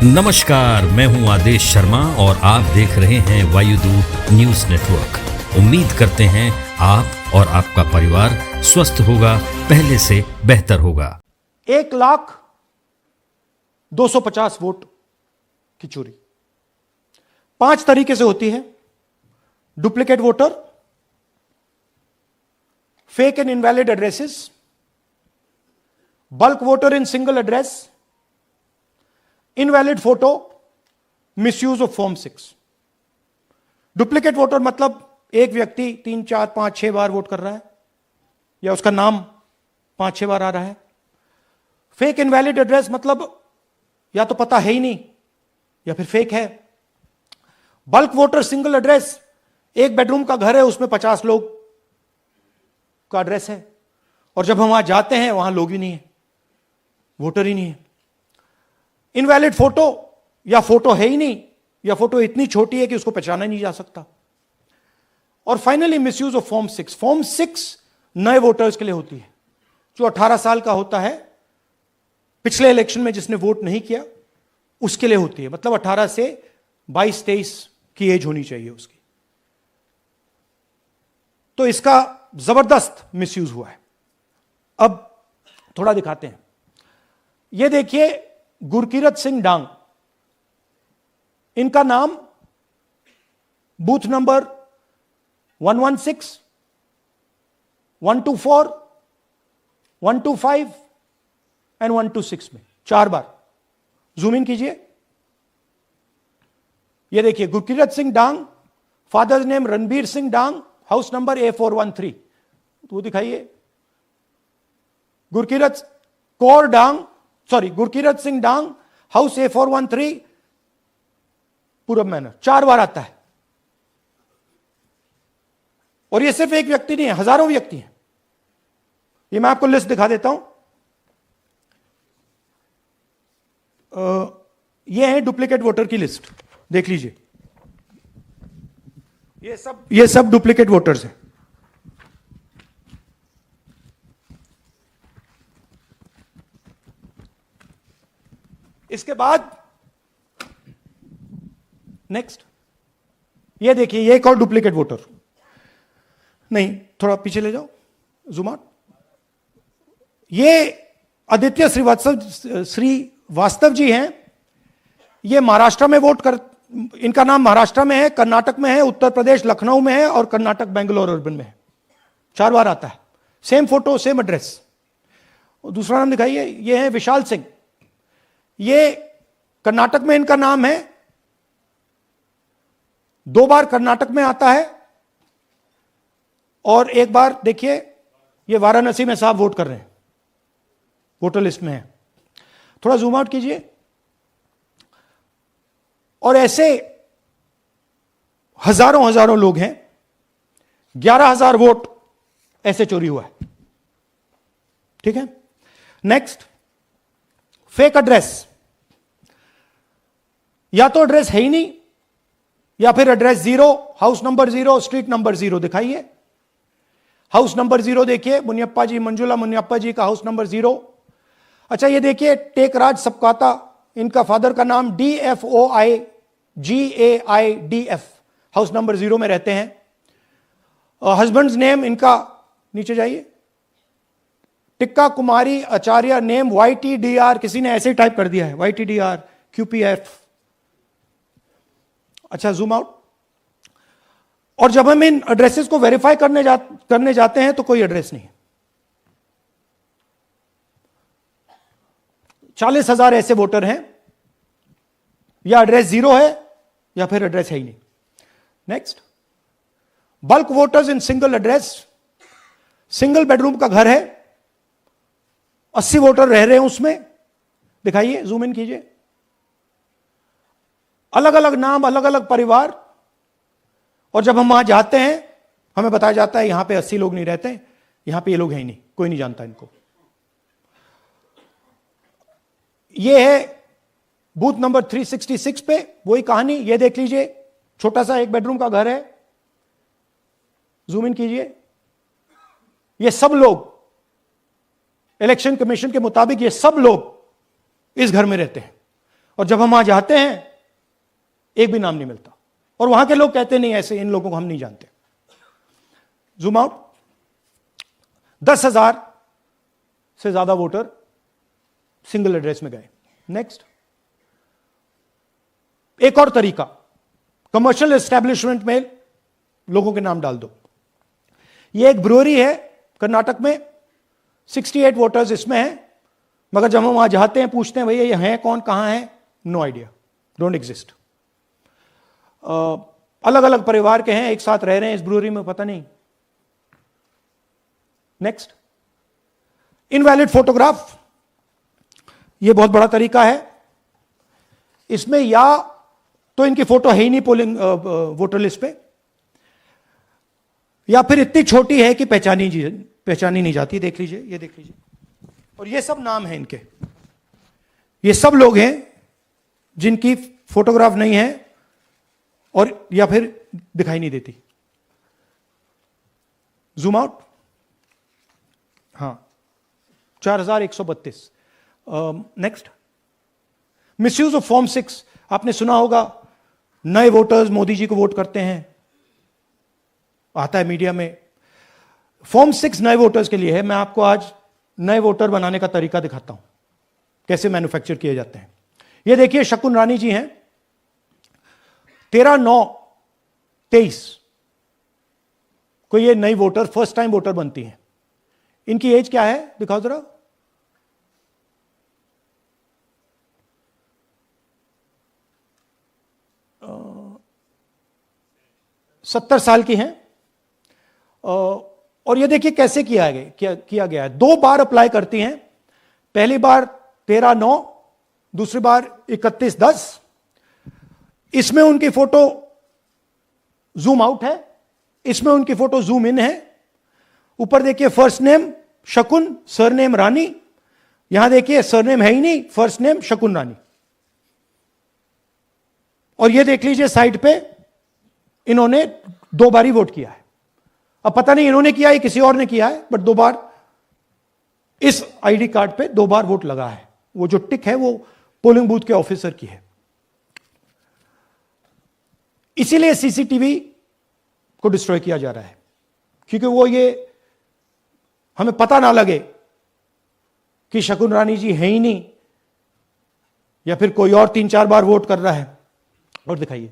नमस्कार, मैं हूं आदेश शर्मा और आप देख रहे हैं वायुदूत न्यूज नेटवर्क। उम्मीद करते हैं आप और आपका परिवार स्वस्थ होगा, पहले से बेहतर होगा। 1,250,000 वोट की चोरी 5 तरीके से होती है। Duplicate voter, fake and invalid addresses, bulk voter in single address, invalid photo, misuse of form 6। Duplicate voter मतलब एक व्यक्ति 3, 4, 5, 6 बार वोट कर रहा है या उसका नाम 5, 6 बार आ रहा है। फेक इनवैलिड एड्रेस मतलब या तो पता है ही नहीं या फिर फेक है। बल्क वोटर सिंगल एड्रेस, एक बेडरूम का घर है, उसमें 50 लोग का एड्रेस है और जब हम वहां जाते हैं वहां लोग ही नहीं है, वोटर ही नहीं है। इनवैलिड फोटो, या फोटो है ही नहीं या फोटो इतनी छोटी है कि उसको पहचाना नहीं जा सकता। और finally misuse of form 6। Form 6 नए वोटर्स के लिए होती है, जो 18 साल का होता है, पिछले इलेक्शन में जिसने वोट नहीं किया उसके लिए होती है। मतलब 18 से 22-23 की एज होनी चाहिए उसकी। तो इसका जबरदस्त मिसयूज हुआ है। अब थोड़ा दिखाते हैं। यह देखिए, गुरकीरत सिंह डांग, इनका नाम बूथ नंबर 116, 124, 125 एंड 126 में 4 बार। जूम इन कीजिए। यह देखिए, गुरकीरत सिंह डांग, फादर्स नेम रणबीर सिंह डांग, हाउस नंबर A413। तो दिखाइए, गुरकीरत सिंह डांग, हाउस A413, पूरब मैनर। 4 बार आता है। और ये सिर्फ एक व्यक्ति नहीं है, हजारों व्यक्ति हैं। ये मैं आपको लिस्ट दिखा देता हूं। ये है डुप्लीकेट वोटर की लिस्ट, देख लीजिए। ये सब डुप्लीकेट वोटर्स हैं। इसके बाद नेक्स्ट, ये देखिए, ये एक और डुप्लीकेट वोटर। नहीं, थोड़ा पीछे ले जाओ, जूम आउट। ये आदित्य श्रीवास्तव जी हैं। ये महाराष्ट्र में इनका नाम महाराष्ट्र में है, कर्नाटक में है, उत्तर प्रदेश लखनऊ में है और कर्नाटक बेंगलोर अर्बन में है। 4 बार आता है। Same photo, same address. दूसरा नाम दिखाइए। ये है विशाल सिंह। ये कर्नाटक में इनका नाम है, 2 बार कर्नाटक में आता है और 1 बार देखिए, ये वाराणसी में साहब वोट कर रहे हैं, वोटर लिस्ट में है। थोड़ा जूम आउट कीजिए। और ऐसे हजारों लोग हैं। 11,000 वोट ऐसे चोरी हुआ है। ठीक है। Next, fake address. या तो एड्रेस है ही नहीं या फिर address 0, house number 0, street number 0। दिखाइए, हाउस नंबर 0 देखिए, मुनियप्पा जी, मंजुला मुनियप्पा जी का हाउस नंबर 0। अच्छा, ये देखिए, टेकराज सबकाता, इनका फादर का नाम DFOIGAIDF, हाउस नंबर 0 में रहते हैं। हस्बैंड्स नेम इनका, नीचे जाइए, टिक्का कुमारी आचार्य, नेम YTDR, किसी ने ऐसे ही टाइप कर दिया है, YTDR QPF। अच्छा, जूम आउट। और जब हम इन एड्रेसेस को वेरीफाई करने जाते हैं तो कोई एड्रेस नहीं है। 40,000 ऐसे वोटर हैं, या एड्रेस 0 है या फिर एड्रेस है ही नहीं। Next, bulk voters in single address. Single bedroom का घर है, 80 वोटर रह रहे हैं उसमें। दिखाइए, जूम इन कीजिए। अलग अलग नाम, अलग अलग परिवार। और जब हम वहां जाते हैं हमें बताया जाता है यहां पे 80 लोग नहीं रहते, यहां पे ये लोग हैं ही नहीं, कोई नहीं जानता इनको। ये है बूथ नंबर 366 पे वही कहानी। ये देख लीजिए, छोटा सा एक बेडरूम का घर है। जूम इन कीजिए। ये सब लोग, इलेक्शन कमीशन के मुताबिक ये सब लोग इस घर में रहते हैं और जब हम वहां जाते हैं एक भी नाम नहीं मिलता, और वहां के लोग कहते नहीं ऐसे, इन लोगों को हम नहीं जानते। जूम आउट, 10,000 से ज्यादा वोटर सिंगल एड्रेस में गए। नेक्स्ट, एक और तरीका, कमर्शियल एस्टेब्लिशमेंट में लोगों के नाम डाल दो। ये एक ब्रूअरी है कर्नाटक में, 68 वोटर्स इसमें हैं, मगर जब हम वहां जाते हैं पूछते हैं भैया ये हैं कौन, कहां है, नो आइडिया, डोंट एग्जिस्ट। अलग अलग परिवार के हैं, एक साथ रह रहे हैं इस ब्रूअरी में, पता नहीं। नेक्स्ट, इनवैलिड फोटोग्राफ, यह बहुत बड़ा तरीका है। इसमें या तो इनकी फोटो है ही नहीं पोलिंग वोटर लिस्ट पे, या फिर इतनी छोटी है कि पहचानी नहीं जाती। देख लीजिए, ये देख लीजिए, और ये सब नाम है इनके, ये सब लोग हैं जिनकी फोटोग्राफ नहीं है और या फिर दिखाई नहीं देती। जूम आउट, हां, 4132। नेक्स्ट, मिसयूज ऑफ फॉर्म 6, आपने सुना होगा, नए वोटर्स मोदी जी को वोट करते हैं, आता है मीडिया में। फॉर्म 6 नए वोटर्स के लिए है। मैं आपको आज नए वोटर बनाने का तरीका दिखाता हूं, कैसे मैन्युफैक्चर किए जाते हैं। ये देखिए, शकुन रानी जी हैं, 13/9/23 को ये नई वोटर, फर्स्ट टाइम वोटर बनती हैं। इनकी एज क्या है, दिखाओ जरा। अ, 70 साल की हैं। और ये देखिए कैसे किया गया है। 2 बार अप्लाई करती हैं, पहली बार 13/9, दूसरी बार 31/10। इसमें उनकी फोटो जूम आउट है, इसमें उनकी फोटो जूम इन है। ऊपर देखिए फर्स्ट नेम शकुन, सरनेम रानी। यहां देखिए सरनेम है ही नहीं, फर्स्ट नेम शकुन रानी। और ये देख लीजिए साइड पे, इन्होंने 2 बार ही वोट किया है। अब पता नहीं इन्होंने किया है किसी और ने किया है, बट 2 बार इस आईडी कार्ड पे 2 बार वोट लगा है। वो जो टिक है वो पोलिंग बूथ के ऑफिसर की है। इसीलिए सीसीटीवी को डिस्ट्रॉय किया जा रहा है, क्योंकि वो ये हमें पता ना लगे कि शकुन रानी जी है ही नहीं, या फिर कोई और 3-4 बार वोट कर रहा है। और दिखाइए,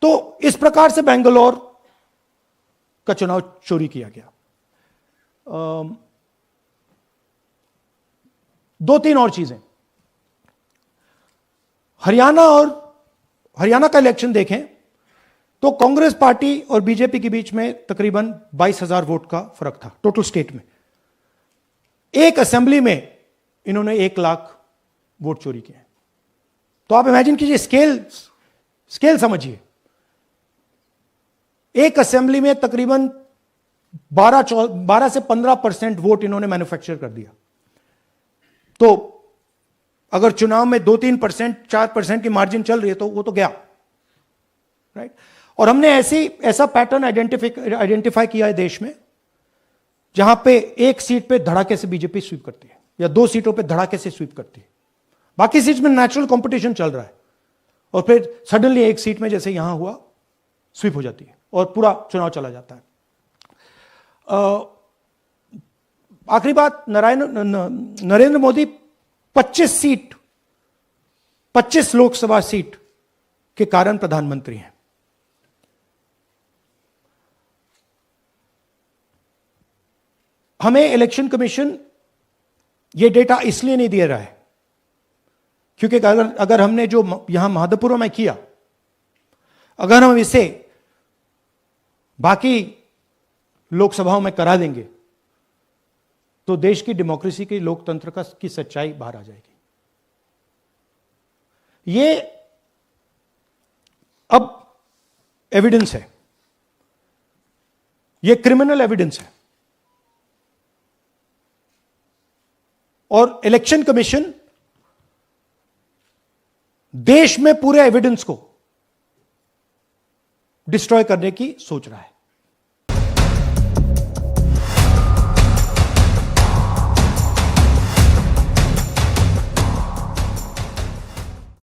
तो इस प्रकार से बेंगलोर का चुनाव चोरी किया गया। 2-3 और चीजें, हरियाणा का इलेक्शन देखें तो कांग्रेस पार्टी और बीजेपी के बीच में तकरीबन 22,000 वोट का फर्क था टोटल स्टेट में। एक असेंबली में इन्होंने 1 लाख वोट चोरी किए। तो आप इमेजिन कीजिए, स्केल समझिए। एक असेंबली में तकरीबन 12 से 15% वोट इन्होंने मैन्युफैक्चर कर दिया। तो अगर चुनाव में 2-3%, 4% की मार्जिन चल रही है तो वो तो गया, राइट। और हमने ऐसा पैटर्न आइडेंटिफाई किया है देश में, जहां पे एक सीट पे धड़ाके से बीजेपी स्वीप करती है, या 2 सीटों पे धड़ाके से स्वीप करती है। बाकी सीट में नेचुरल कंपटीशन चल रहा है, और फिर सडनली एक सीट में जैसे यहां हुआ स्वीप हो जाती है और पूरा चुनाव चला जाता है। आखिरी बात, नरेंद्र मोदी 25 लोकसभा सीट के कारण प्रधानमंत्री हैं। हमें इलेक्शन कमीशन यह डेटा इसलिए नहीं दे रहा है क्योंकि अगर हमने जो यहां महादपुरम में किया, अगर हम इसे बाकी लोकसभाओं में करा देंगे तो देश की डेमोक्रेसी की, लोकतंत्र की सच्चाई बाहर आ जाएगी। ये अब एविडेंस है, ये क्रिमिनल एविडेंस है, और इलेक्शन कमीशन देश में पूरे एविडेंस को डिस्ट्रॉय करने की सोच रहा है।